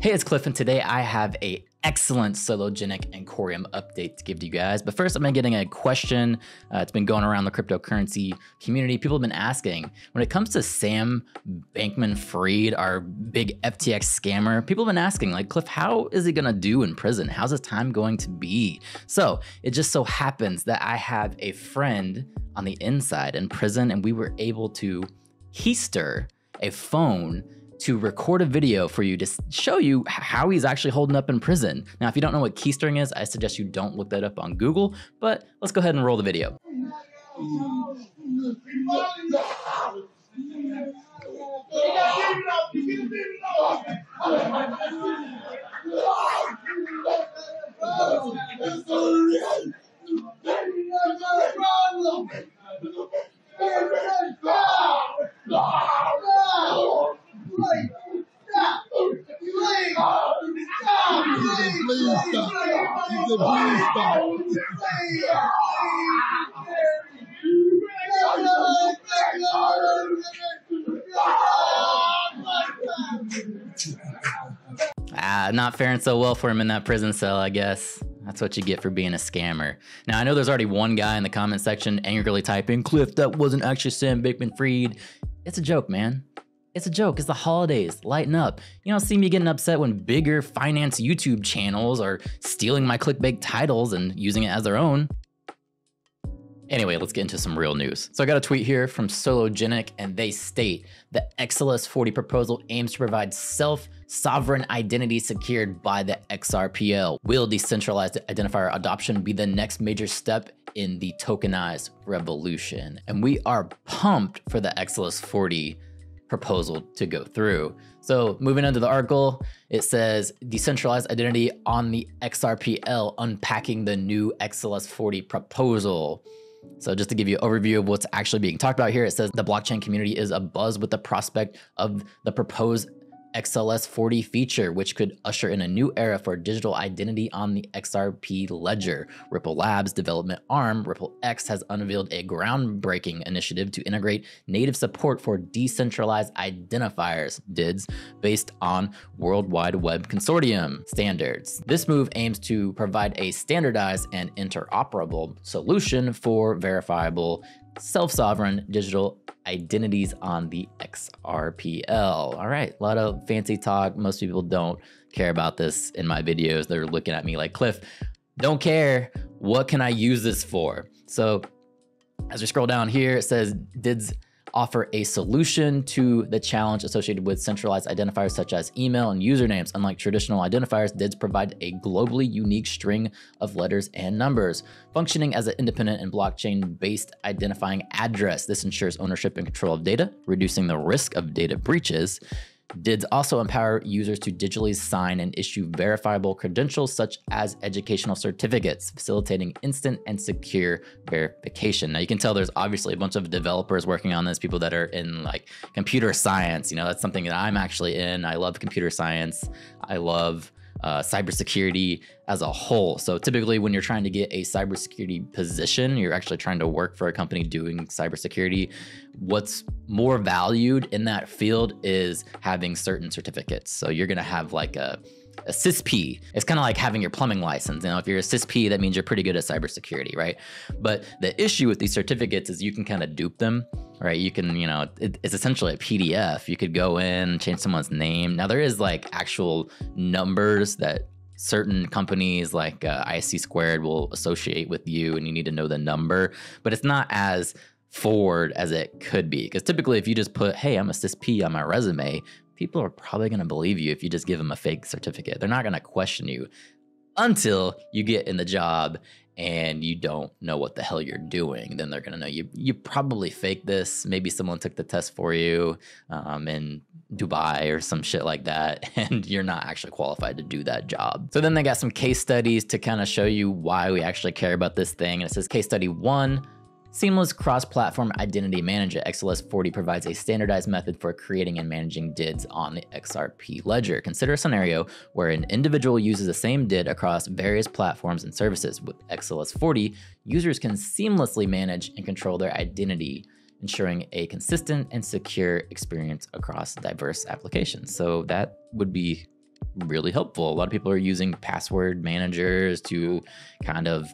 Hey, it's Cliff, and today I have a excellent Sologenic and Coreum update to give to you guys. But first, I've been getting a question. It's been going around the cryptocurrency community. People have been asking, when it comes to Sam Bankman-Fried, our big FTX scammer, people have been asking, like, Cliff, how is he gonna do in prison? How's his time going to be? So it just so happens that I have a friend on the inside in prison, and we were able to keister a phone to record a video for you to show you how he's actually holding up in prison. Now, if you don't know what keystering is, I suggest you don't look that up on Google, but let's go ahead and roll the video. Not faring so well for him in that prison cell, I guess. That's what you get for being a scammer. Now, I know there's already one guy in the comment section angrily typing, Cliff, that wasn't actually Sam Bankman-Fried. It's a joke, man. It's a joke. It's the holidays. Lighten up. You don't see me getting upset when bigger finance YouTube channels are stealing my clickbait titles and using it as their own. Anyway, let's get into some real news. So I got a tweet here from Sologenic, and they state the XLS-40 proposal aims to provide self-sovereign identity secured by the XRPL. Will decentralized identifier adoption be the next major step in the tokenized revolution? And we are pumped for the XLS-40 proposal to go through. So moving into the article, it says decentralized identity on the XRPL, unpacking the new XLS-40 proposal. So just to give you an overview of what's actually being talked about here, it says the blockchain community is abuzz with the prospect of the proposed XLS-40 feature, which could usher in a new era for digital identity on the XRP ledger. Ripple Labs development arm, Ripple X, has unveiled a groundbreaking initiative to integrate native support for decentralized identifiers, DIDs, based on World Wide Web Consortium standards. This move aims to provide a standardized and interoperable solution for verifiable self-sovereign digital identities on the XRPL. All right, a lot of fancy talk. Most people don't care about this in my videos. They're looking at me like, Cliff, don't care. What can I use this for? So as we scroll down here, it says DIDs offer a solution to the challenge associated with centralized identifiers such as email and usernames. Unlike traditional identifiers, DIDs provide a globally unique string of letters and numbers, functioning as an independent and blockchain-based identifying address. This ensures ownership and control of data, reducing the risk of data breaches. DIDs also empower users to digitally sign and issue verifiable credentials such as educational certificates, facilitating instant and secure verification. Now you can tell there's obviously a bunch of developers working on this, people that are in like computer science. You know, that's something that I'm actually in. I love computer science. I love cybersecurity as a whole. So typically when you're trying to get a cybersecurity position, you're actually trying to work for a company doing cybersecurity. What's more valued in that field is having certain certificates. So you're going to have like a CISP. It's kind of like having your plumbing license. You know, if you're a CISP, that means you're pretty good at cybersecurity, right? But the issue with these certificates is you can kind of dupe them, right? You can, you know, it's essentially a PDF. You could go in, change someone's name. Now there is like actual numbers that certain companies like IC Squared will associate with you, and you need to know the number, but it's not as forward as it could be. Because typically if you just put, hey, I'm a CISP on my resume, people are probably going to believe you if you just give them a fake certificate. They're not going to question you until you get in the job and you don't know what the hell you're doing. Then they're going to know you probably faked this. Maybe someone took the test for you in Dubai or some shit like that, and you're not actually qualified to do that job. So then they got some case studies to kind of show you why we actually care about this thing. And it says case study 1, Seamless cross-platform identity manager. XLS-40 provides a standardized method for creating and managing DIDs on the XRP ledger. Consider a scenario where an individual uses the same DID across various platforms and services. With XLS-40, users can seamlessly manage and control their identity, ensuring a consistent and secure experience across diverse applications. So that would be really helpful. A lot of people are using password managers to kind of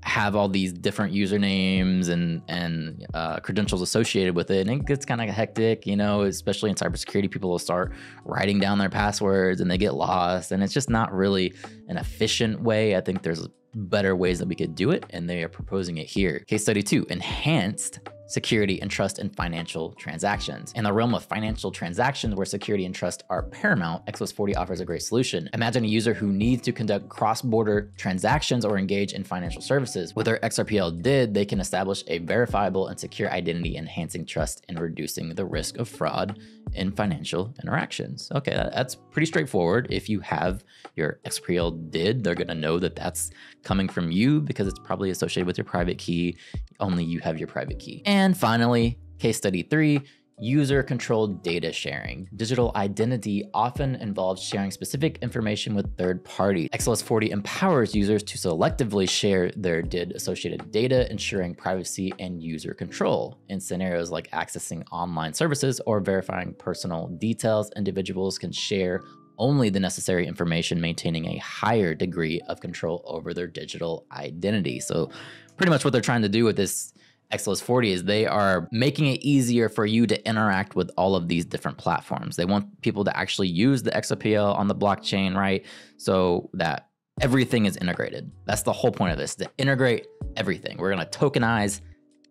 have all these different usernames and credentials associated with it. And it gets kind of hectic, you know, especially in cybersecurity. People will start writing down their passwords and they get lost. And it's just not really an efficient way. I think there's better ways that we could do it, and they are proposing it here. Case study 2, enhanced security and trust in financial transactions. In the realm of financial transactions where security and trust are paramount, XLS-40 offers a great solution. Imagine a user who needs to conduct cross-border transactions or engage in financial services. With their XRPL DID, they can establish a verifiable and secure identity, enhancing trust and reducing the risk of fraud in financial interactions. Okay, that's pretty straightforward. If you have your XRPL DID, they're gonna know that that's coming from you because it's probably associated with your private key. Only you have your private key. And finally, case study 3, user-controlled data sharing. Digital identity often involves sharing specific information with third parties. XLS-40 empowers users to selectively share their DID-associated data, ensuring privacy and user control. In scenarios like accessing online services or verifying personal details, individuals can share only the necessary information, maintaining a higher degree of control over their digital identity. So pretty much what they're trying to do with this XLS-40 is they are making it easier for you to interact with all of these different platforms. They want people to actually use the XRPL on the blockchain, right? So that everything is integrated. That's the whole point of this, to integrate everything. We're gonna tokenize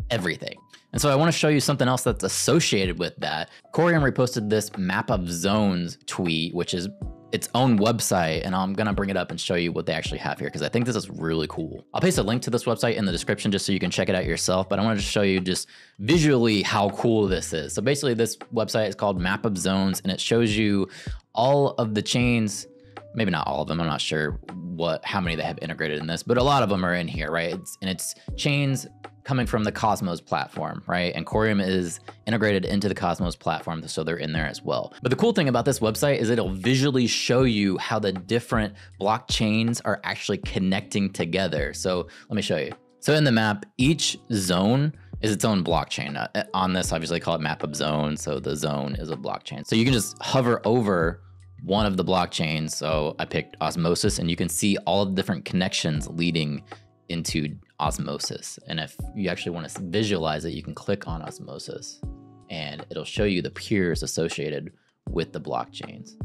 everything. And so I want to show you something else that's associated with that. Coreum reposted this map of zones tweet, which is its own website, and I'm gonna bring it up and show you what they actually have here because I think this is really cool. I'll paste a link to this website in the description just so you can check it out yourself, but I want to show you just visually how cool this is. So basically this website is called Map of Zones, and it shows you all of the chains, maybe not all of them, I'm not sure how many they have integrated in this, but a lot of them are in here, right? It's chains coming from the Cosmos platform, right? And Coreum is integrated into the Cosmos platform, so they're in there as well. But the cool thing about this website is it'll visually show you how the different blockchains are actually connecting together. So let me show you. So in the map, each zone is its own blockchain. On this, obviously, I call it map of zones. So the zone is a blockchain. So you can just hover over one of the blockchains. So I picked Osmosis, and you can see all of the different connections leading into Osmosis. And if you actually want to visualize it, you can click on Osmosis and it'll show you the peers associated with the blockchains.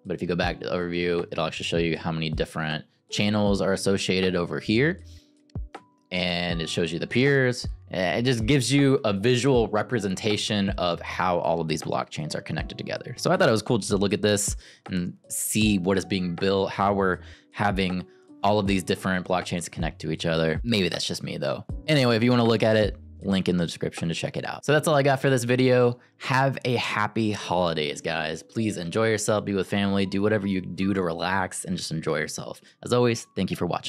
But if you go back to the overview, it'll actually show you how many different channels are associated over here. And it shows you the peers. It just gives you a visual representation of how all of these blockchains are connected together. So I thought it was cool just to look at this and see what is being built, how we're having all of these different blockchains connect to each other. Maybe that's just me though. Anyway, if you want to look at it, link in the description to check it out. So that's all I got for this video. Have a happy holidays, guys. Please enjoy yourself, be with family, do whatever you do to relax and just enjoy yourself. As always, thank you for watching.